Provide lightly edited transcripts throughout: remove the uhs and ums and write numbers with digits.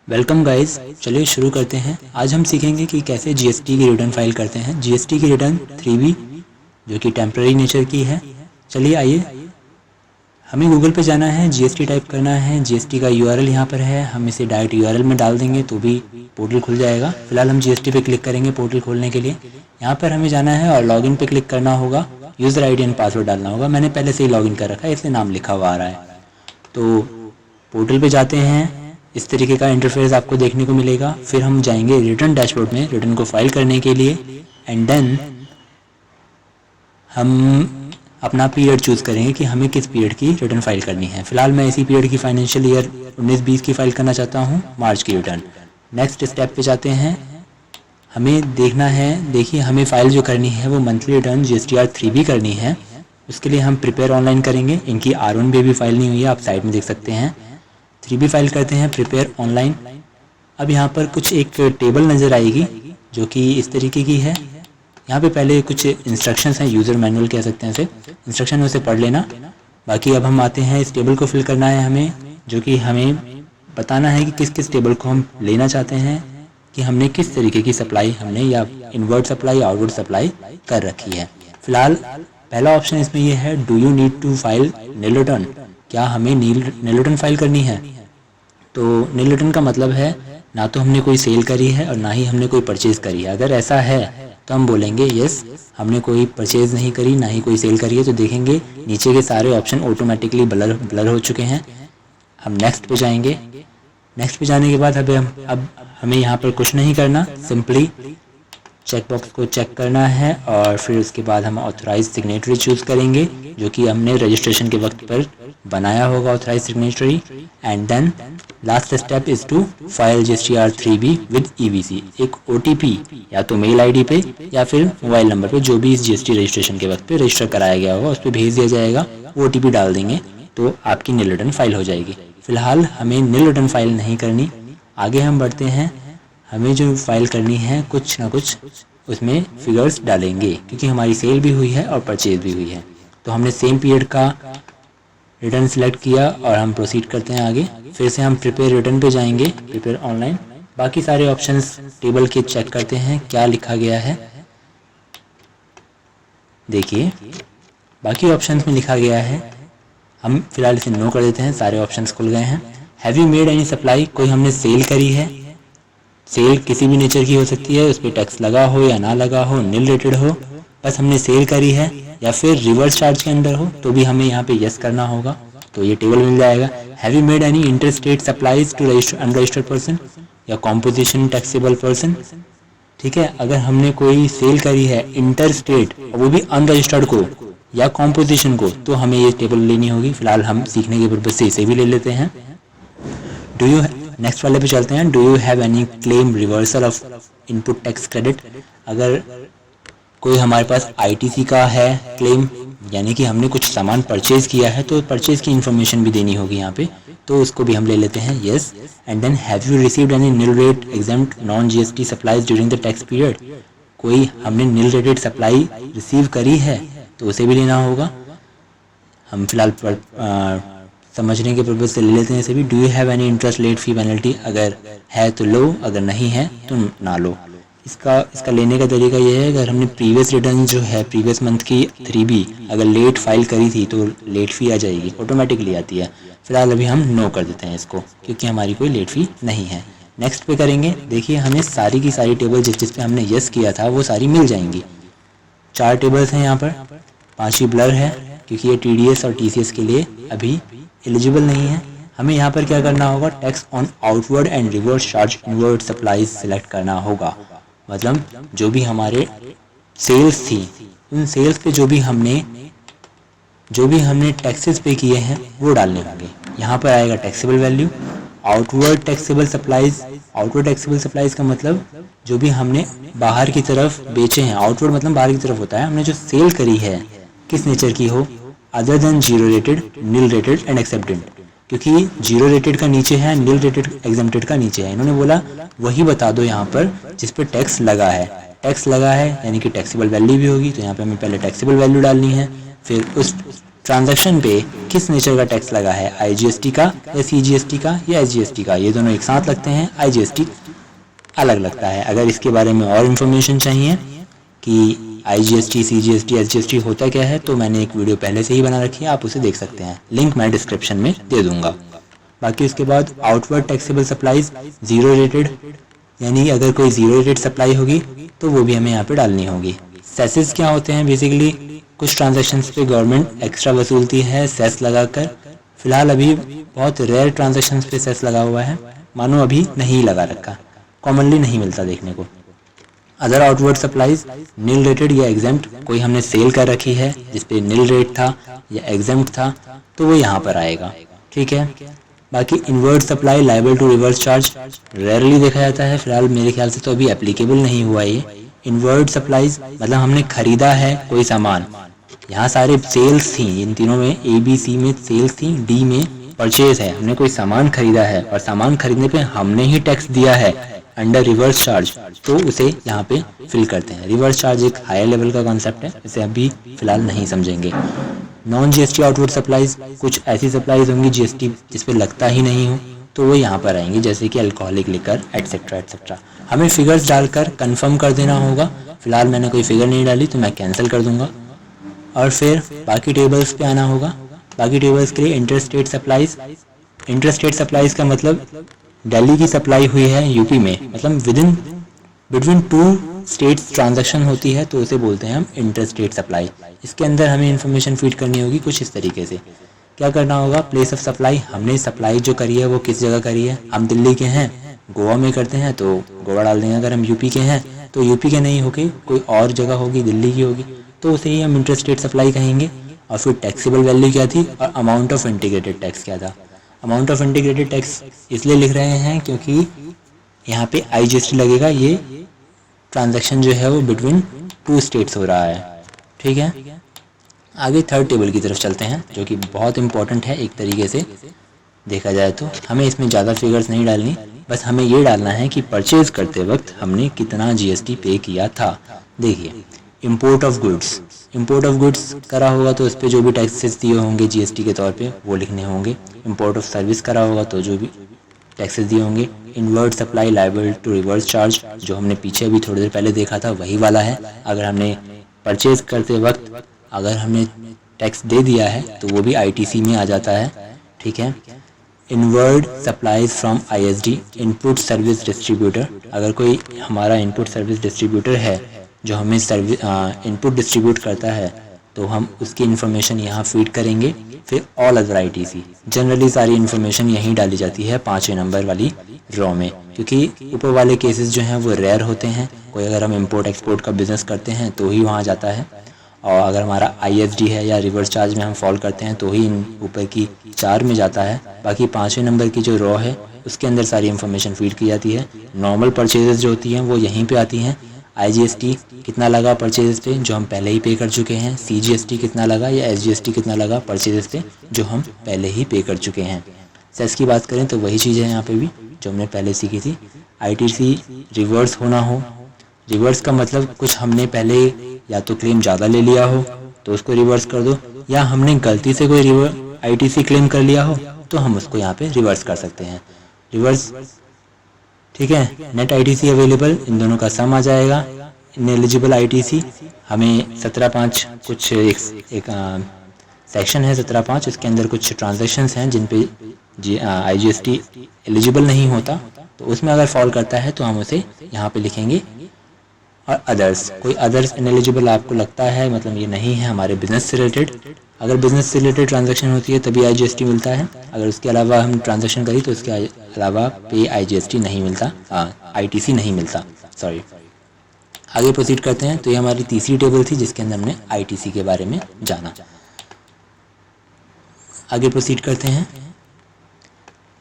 Welcome guys, चलिए शुरू करते हैं। आज हम सीखेंगे कि कैसे जीएसटी की रिटर्न फाइल करते हैं। जीएसटी की रिटर्न 3B जो कि टेम्पररी नेचर की है। चलिए आइए, हमें गूगल पे जाना है, जीएसटी टाइप करना है। जीएसटी का यूआरएल यहाँ पर है, हम इसे डायरेक्ट यूआरएल में डाल देंगे तो भी पोर्टल खुल जाएगा। फिलहाल हम जीएसटी पे क्लिक करेंगे पोर्टल खोलने के लिए। यहाँ पर हमें जाना है और लॉगिन पे क्लिक करना होगा। यूज़र आईडी एंड पासवर्ड डालना होगा। मैंने पहले से ही लॉगिन कर रखा है इसलिए नाम लिखा हुआ आ रहा है। तो पोर्टल पे जाते हैं, इस तरीके का इंटरफेस आपको देखने को मिलेगा। फिर हम जाएंगे रिटर्न डैशबोर्ड में रिटर्न को फाइल करने के लिए एंड देन हम अपना पीरियड चूज़ करेंगे कि हमें किस पीरियड की रिटर्न फाइल करनी है। फिलहाल मैं इसी पीरियड की फाइनेंशियल ईयर 19-20 की फाइल करना चाहता हूँ, मार्च की रिटर्न। नेक्स्ट स्टेप पे जाते हैं। हमें देखना है, देखिए हमें फ़ाइल जो करनी है वो मंथली रिटर्न GSTR 3B करनी है। उसके लिए हम प्रिपेयर ऑनलाइन करेंगे। इनकी R1 भी फाइल नहीं हुई है, आप साइड में देख सकते हैं। 3B फाइल करते हैं प्रिपेयर ऑनलाइन। अब यहाँ पर कुछ एक टेबल नज़र आएगी जो कि इस तरीके की है। यहाँ पे पहले कुछ इंस्ट्रक्शंस हैं, यूज़र मैनुअल कह सकते हैं इसे, इंस्ट्रक्शन उसे पढ़ लेना। बाकी अब हम आते हैं, इस टेबल को फिल करना है हमें, जो कि हमें बताना है कि किस किस टेबल को हम लेना चाहते हैं, कि हमने किस तरीके की सप्लाई हमने या इनवर्ड सप्लाई आउटवर्ड सप्लाई कर रखी है। फिलहाल पहला ऑप्शन इसमें यह है, do you need to file nil return, क्या हमें नील रिटर्न फाइल करनी है। तो नील रिटर्न का मतलब है ना तो हमने कोई सेल करी है और ना ही हमने कोई परचेज करी है। अगर ऐसा है तो हम बोलेंगे यस, हमने कोई परचेज नहीं करी ना ही कोई सेल करी है। तो देखेंगे नीचे के सारे ऑप्शन ऑटोमेटिकली ब्लर हो चुके हैं। हम नेक्स्ट पे जाएंगे। नेक्स्ट पे जाने के बाद अब हमें यहाँ पर कुछ नहीं करना, सिंपली चेकबॉक्स को चेक करना है और फिर उसके बाद हम ऑथराइज सिग्नेटरी चूज़ करेंगे जो कि हमने रजिस्ट्रेशन के वक्त पर बनाया होगा, authorise signatory. And then last step is to file GSTR 3B with EVC। एक OTP या तो मेल ID पे या फिर मोबाइल नंबर पे जो भी इस GST रजिस्ट्रेशन के वक्त पे रजिस्टर कराया गया होगा उस पर भेज दिया जाएगा। OTP डाल देंगे तो आपकी नील रिटर्न फाइल हो जाएगी। फिलहाल हमें नील रिटर्न फाइल नहीं करनी। आगे हम बढ़ते हैं। हमें जो फाइल करनी है कुछ ना कुछ उसमें फिगर्स डालेंगे क्योंकि हमारी सेल भी हुई है और परचेज भी हुई है। तो हमने सेम पीरियड का रिटर्न सेलेक्ट किया और हम प्रोसीड करते हैं आगे। फिर से हम प्रिपेयर रिटर्न पे जाएंगे, प्रिपेयर ऑनलाइन। बाकी सारे ऑप्शंस टेबल के चेक करते हैं क्या लिखा गया है। देखिए बाकी ऑप्शंस में लिखा गया है, हम फिलहाल इसे नो कर देते हैं। सारे ऑप्शंस खुल गए हैं। Have you made any supply, कोई हमने सेल करी है। सेल किसी भी नेचर की हो सकती है, उस पर टैक्स लगा हो या ना लगा हो, नील रेटेड हो, बस हमने सेल करी है या फिर रिवर्स चार्ज के अंदर हो तो भी हमें यहाँ पे यस करना होगा। तो ये टेबल मिल जाएगा। Have you made any inter state supplies to unregistered person या कॉम्पोजिशन टैक्सेबल पर्सन। ठीक है, अगर हमने कोई सेल करी है इंटर स्टेट वो भी अनरजिस्टर्ड को या कॉम्पोजिशन को तो हमें ये टेबल लेनी होगी। फिलहाल हम सीखने के पर्पज से इसे भी ले लेते हैं। डू यू नेक्स्ट वाले पे चलते हैं। Do you have any claim reversal of input tax credit. अगर कोई हमारे पास ITC का है क्लेम, यानी कि हमने कुछ सामान परचेज किया है तो परचेज की इन्फॉर्मेशन भी देनी होगी यहाँ पे, तो उसको भी हम ले लेते हैं yes. And then have you received any nil rate exempt non GST supplies during the tax period. कोई हमने नील रेटेड सप्लाई रिसीव करी है तो उसे भी लेना होगा। हम फिलहाल समझने के पर्पज से ले लेते हैं इसे भी। Do you have any interest late fee penalty, अगर है तो लो, अगर नहीं है तो ना लो। इसका लेने का तरीका यह है, अगर हमने प्रीवियस रिटर्न जो है प्रीवियस मंथ की 3B अगर लेट फाइल करी थी तो लेट फ़ी आ जाएगी, ऑटोमेटिकली आती है। फिलहाल अभी हम नो कर देते हैं इसको क्योंकि हमारी कोई लेट फ़ी नहीं है। नेक्स्ट पे करेंगे। देखिए हमें सारी की सारी टेबल जिस पे हमने यस किया था वो सारी मिल जाएंगी। 4 टेबल्स हैं यहाँ पर, 5 ही ब्लर है क्योंकि ये TDS और TCS के लिए अभी एलिजिबल नहीं है। हमें यहाँ पर क्या करना होगा, tax on outward and reverse charge inward supplies select करना होगा। मतलब जो भी हमारे सेल्स थी उन सेल्स पे जो भी हमने टैक्सेस पे किए हैं वो डालने होंगे। यहाँ पर आएगा taxable value. Outward taxable supplies का मतलब जो भी हमने बाहर की तरफ बेचे हैं। आउटवर्ड मतलब बाहर की तरफ होता है, हमने जो सेल करी है किस नेचर की हो, other than zero rated, nil rated and exempted. क्योंकि जीरो रेटेड का नीचे है, नील रेटेड एग्जेम्प्टेड का नीचे है। इन्होंने बोला वही बता दो यहाँ पर जिस पर टैक्स लगा है। टैक्स लगा है यानी कि टैक्सेबल वैल्यू भी होगी, तो यहाँ पे हमें पहले टैक्सेबल वैल्यू डालनी है, फिर ट्रांजैक्शन पे किस नेचर का टैक्स लगा है, IGST का या CGST का या SGST का। ये दोनों एक साथ लगते हैं, IGST अलग लगता है। अगर इसके बारे में और इन्फॉर्मेशन चाहिए कि IGST, CGST, SGST होता क्या है, तो मैंने एक वीडियो पहले से ही बना रखी है, आप उसे देख सकते हैं, लिंक मैं डिस्क्रिप्शन में दे दूंगा। बाकी उसके बाद outward taxable supplies zero rated, यानी अगर कोई जीरो रेटेड सप्लाई होगी तो वो भी हमें यहाँ पे डालनी होगी। सेसेस क्या होते हैं, बेसिकली कुछ ट्रांजैक्शंस पे गवर्नमेंट एक्स्ट्रा वसूलती है सेस लगाकर। फिलहाल अभी बहुत रेयर ट्रांजैक्शंस पे सेस लगा हुआ है, मानो अभी नहीं लगा रखा, कॉमनली नहीं मिलता देखने को। Other outward supplies nil rated या एग्जेम्प्ट, कोई हमने सेल कर रखी है जिसपे नील रेट था या एग्जेम्प्ट था तो वो यहाँ पर आएगा, ठीक है। बाकी inward supply liable to reverse charge rarely देखा जाता है, फिलहाल मेरे ख्याल से तो अभी एप्लीकेबल नहीं हुआ ये। इनवर्ड सप्लाईज मतलब हमने खरीदा है कोई सामान, यहाँ सारे सेल्स थी, इन तीनों में ABC में सेल्स थी, D में परचेज है, हमने कोई सामान खरीदा है और सामान खरीदने पे हमने ही टैक्स दिया है अंडर रिवर्स चार्ज, तो उसे यहाँ पे फिल करते हैं। रिवर्स चार्ज एक हायर लेवल का कॉन्सेप्ट है, इसे अभी फिलहाल नहीं समझेंगे। नॉन GST आउटवर्ड सप्लाईज, कुछ ऐसी सप्लाईज होंगी GST जिस पे लगता ही नहीं हो तो वो यहाँ पर आएंगी, जैसे कि अल्कोहलिक लिकर एटसेट्रा एटसेट्रा। हमें फिगर्स डालकर कंफर्म कर देना होगा, फिलहाल मैंने कोई फिगर नहीं डाली तो मैं कैंसिल कर दूंगा। और फिर बाकी टेबल्स पे आना होगा। बाकी टेबल्स के लिए इंटरस्टेट सप्लाईज, इंटरस्टेट सप्लाईज का मतलब दिल्ली की सप्लाई हुई है यूपी में, मतलब बिटवीन टू स्टेट्स ट्रांजैक्शन होती है तो उसे बोलते हैं हम इंटरस्टेट सप्लाई। इसके अंदर हमें इन्फॉर्मेशन फीड करनी होगी कुछ इस तरीके से। क्या करना होगा, प्लेस ऑफ सप्लाई, हमने सप्लाई जो करी है वो किस जगह करी है, हम दिल्ली के हैं गोवा में करते हैं तो गोवा डाल देंगे, अगर हम यूपी के हैं तो यूपी के नहीं होके कोई और जगह होगी, दिल्ली की होगी, तो उसे ही हम इंटरस्टेट सप्लाई कहेंगे। और फिर टैक्सेबल वैल्यू क्या थी और अमाउंट ऑफ इंटीग्रेटेड टैक्स क्या था। अमाउंट ऑफ इंटीग्रेटेड टैक्स इसलिए लिख रहे हैं क्योंकि यहाँ पे IGST लगेगा, ये ट्रांजैक्शन जो है वो बिटवीन टू स्टेट्स हो रहा है, ठीक है। आगे थर्ड टेबल की तरफ चलते हैं जो कि बहुत इंपॉर्टेंट है एक तरीके से देखा जाए तो। हमें इसमें ज़्यादा फिगर्स नहीं डालनी, बस हमें ये डालना है कि परचेज करते वक्त हमने कितना GST पे किया था। देखिए, import of goods, import of goods करा होगा तो उस पर जो भी टैक्सेस दिए होंगे GST के तौर पे वो लिखने होंगे। इंपोर्ट ऑफ सर्विस करा होगा तो जो भी टैक्सेस दिए होंगे। Inward supply liable to reverse charge, जो हमने पीछे अभी थोड़ी देर पहले देखा था वही वाला है। अगर हमने परचेज करते वक्त अगर हमने टैक्स दे दिया है तो वो भी ITC में आ जाता है, ठीक है। Inward supplies from ISD input service distributor, अगर कोई हमारा इनपुट सर्विस डिस्ट्रीब्यूटर है जो हमें सर्विस इनपुट डिस्ट्रीब्यूट करता है तो हम उसकी इन्फॉर्मेशन यहाँ फीड करेंगे। फिर ऑल अदर ITC, जनरली सारी इन्फॉर्मेशन यहीं डाली जाती है 5वें नंबर वाली रो में, क्योंकि ऊपर वाले केसेस जो हैं वो रेयर होते हैं। कोई अगर हम इंपोर्ट एक्सपोर्ट का बिजनेस करते हैं तो ही वहाँ जाता है, और अगर हमारा ISD है या रिवर्स चार्ज में हम फॉल करते हैं तो ही इन ऊपर की 4 में जाता है। बाकी 5वें नंबर की जो रो है उसके अंदर सारी इन्फॉर्मेशन फीड की जाती है। नॉर्मल परचेजेस जो होती हैं वो यहीं पे आती हैं। IGST कितना लगा परचेजेस पे जो हम पहले ही पे कर चुके हैं, CGST कितना लगा या SGST कितना लगा परचेजेस पे जो हम पहले ही पे कर चुके हैं। सेस की बात करें तो वही चीज़ है यहाँ पे भी जो हमने पहले सीखी थी। ITC रिवर्स होना हो, रिवर्स का मतलब कुछ हमने पहले या तो क्लेम ज़्यादा ले लिया हो तो उसको रिवर्स कर दो, या हमने गलती से कोई ITC क्लेम कर लिया हो तो हम उसको यहाँ पे रिवर्स कर सकते हैं। रिवर्स, ठीक है। नेट ITC अवेलेबल, इन दोनों का सम आ जाएगा। इनएलिजिबल ITC हमें 17.5 कुछ एक सेक्शन है 17.5, इसके अंदर कुछ ट्रांजैक्शंस हैं जिन पे IGST एलिजिबल नहीं होता, तो उसमें अगर फॉल करता है तो हम उसे यहाँ पे लिखेंगे। और अदर्स, कोई अदर्स इनएलिजिबल आपको लगता है मतलब ये नहीं है हमारे बिजनेस से रिलेटेड, अगर बिजनेस से रिलेटेड ट्रांजैक्शन होती है तभी IGST मिलता है। अगर उसके अलावा हम ट्रांजैक्शन करी तो उसके अलावा पे IGST नहीं मिलता, ITC नहीं मिलता, सॉरी। आगे प्रोसीड करते हैं। तो ये हमारी तीसरी टेबल थी जिसके अंदर हमने ITC के बारे में जाना। आगे प्रोसीड करते हैं।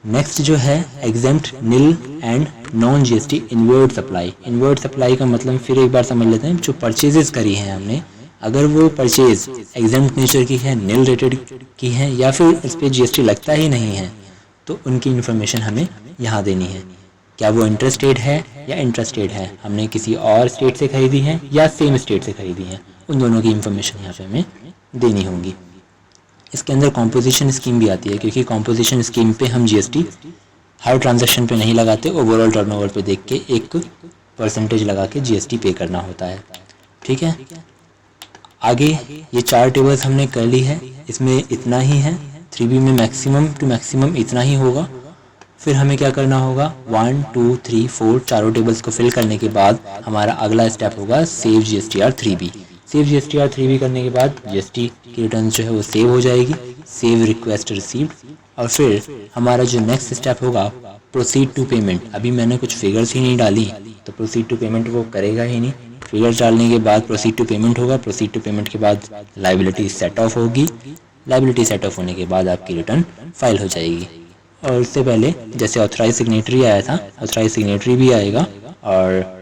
नेक्स्ट जो है exempt nil and non GST inward supply. Inward supply का मतलब फिर एक बार समझ लेते हैं। जो परचेजेस करी हैं हमने, अगर वो परचेज एग्जेम्प्ट नेचर की है, निल रेटेड की है, या फिर इस पर GST लगता ही नहीं है, तो उनकी इन्फॉर्मेशन हमें यहाँ देनी है। क्या वो इंटरस्टेट है या इंट्रास्टेट है, हमने किसी और स्टेट से खरीदी है या सेम स्टेट से खरीदी है, उन दोनों की इन्फॉर्मेशन यहाँ पे हमें देनी होगी। इसके अंदर कॉम्पोजिशन स्कीम भी आती है, क्योंकि कॉम्पोजिशन स्कीम पे हम जीएसटी हर ट्रांजैक्शन पे नहीं लगाते, ओवरऑल टर्नओवर पे देख के एक परसेंटेज लगा के जीएसटी पे करना होता है। ठीक है, आगे ये 4 टेबल्स हमने कर ली है, इसमें इतना ही है। 3B में मैक्सिमम टू मैक्सिमम इतना ही होगा। फिर हमें क्या करना होगा, 1 2 3 4 चारों टेबल्स को फिल करने के बाद हमारा अगला स्टेप होगा save GSTR 3B। Save GSTR 3B करने के बाद जीएसटी की रिटर्न जो है वो सेव हो जाएगी, सेव रिक्वेस्ट रिसीव्ड। और फिर हमारा जो नेक्स्ट स्टेप होगा प्रोसीड टू पेमेंट। अभी मैंने कुछ फिगर्स ही नहीं डाली, तो प्रोसीड टू पेमेंट वो करेगा ही नहीं। फिगर्स डालने के बाद प्रोसीड टू पेमेंट होगा, प्रोसीड टू पेमेंट के बाद लाइबिलिटी सेट ऑफ होगी, लाइबिलिटी सेट ऑफ होने के बाद आपकी रिटर्न फाइल हो जाएगी। और उससे पहले जैसे ऑथराइज सिग्नेटरी आया था, ऑथराइज सिग्नेटरी भी आएगा और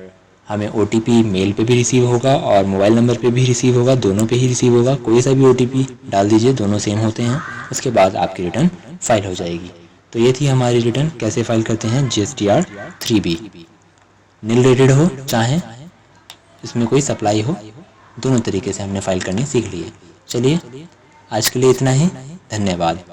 हमें OTP मेल पे भी रिसीव होगा और मोबाइल नंबर पे भी रिसीव होगा, दोनों पे ही रिसीव होगा। कोई सा भी OTP डाल दीजिए, दोनों सेम होते हैं। उसके बाद आपकी रिटर्न फाइल हो जाएगी। तो ये थी हमारी रिटर्न, कैसे फाइल करते हैं GSTR 3B। नील रेटेड हो चाहे इसमें कोई सप्लाई हो, दोनों तरीके से हमने फाइल करनी सीख ली है। चलिए आज के लिए इतना ही, धन्यवाद।